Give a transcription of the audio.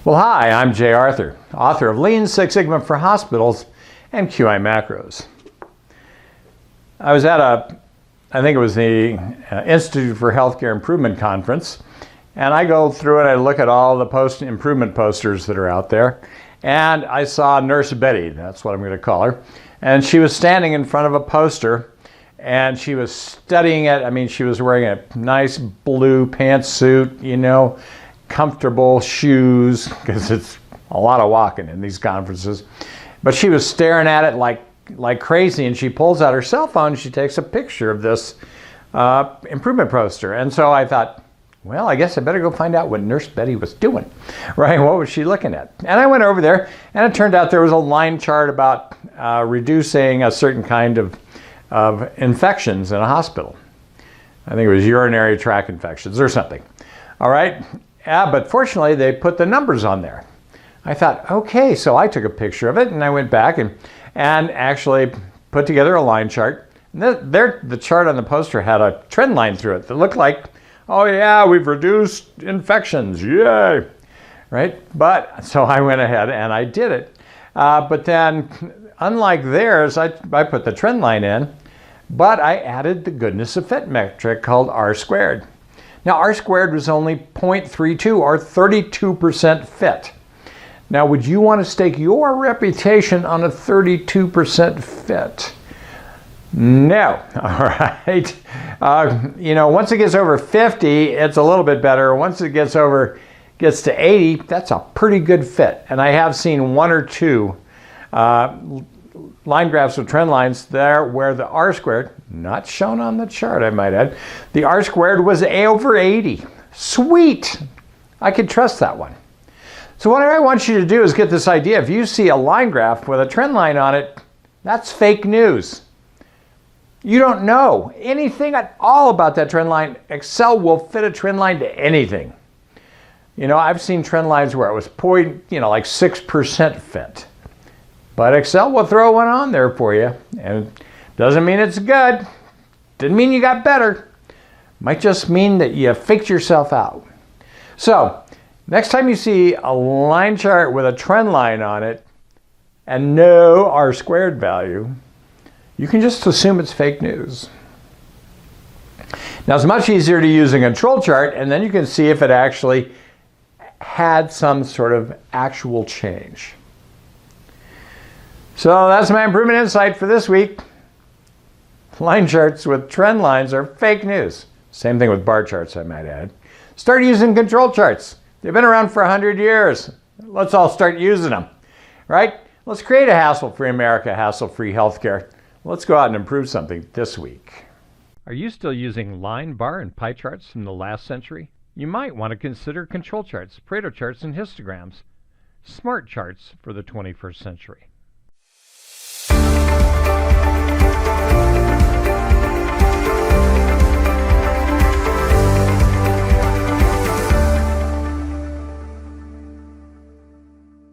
Well, hi, I'm Jay Arthur, author of Lean Six Sigma for Hospitals and QI Macros. I was at I think it was the Institute for Healthcare Improvement Conference, and I go through and I look at all the improvement posters that are out there, and I saw Nurse Betty, that's what I'm going to call her, and she was standing in front of a poster, and she was studying it. I mean, she was wearing a nice blue pantsuit, comfortable shoes, because it's a lot of walking in these conferences. But she was staring at it like crazy, and she pulls out her cell phone and she takes a picture of this improvement poster. And so I thought, well, I guess I better go find out what Nurse Betty was doing, right? What was she looking at? And I went over there, and it turned out there was a line chart about reducing a certain kind of infections in a hospital. I think it was urinary tract infections or something. All right. Yeah, but fortunately, they put the numbers on there. I thought, okay, so I took a picture of it, and I went back and actually put together a line chart. And the chart on the poster had a trend line through it that looked like, oh yeah, we've reduced infections, yay, right? But so I went ahead and I did it. But then, unlike theirs, I put the trend line in, but I added the goodness of fit metric called R squared. Now, R squared was only 0.32 or 32% fit. Now, would you want to stake your reputation on a 32% fit? No. All right. Once it gets over 50, it's a little bit better. Once it gets to 80, that's a pretty good fit. And I have seen one or two line graphs with trend lines there where the R squared, not shown on the chart, I might add, the R squared was over 80. Sweet. I could trust that one. So what I want you to do is get this idea. If you see a line graph with a trend line on it, that's fake news. You don't know anything at all about that trend line. Excel will fit a trend line to anything. I've seen trend lines where it was like 6% fit. But Excel will throw one on there for you. And it doesn't mean it's good. Didn't mean you got better. Might just mean that you faked yourself out. So, next time you see a line chart with a trend line on it and no R squared value, you can just assume it's fake news. Now, it's much easier to use a control chart, and then you can see if it actually had some sort of actual change. So that's my improvement insight for this week. Line charts with trend lines are fake news. Same thing with bar charts, I might add. Start using control charts. They've been around for 100 years. Let's all start using them, right? Let's create a hassle-free America, hassle-free healthcare. Let's go out and improve something this week. Are you still using line, bar, and pie charts from the last century? You might want to consider control charts, Pareto charts, and histograms. Smart charts for the 21st century.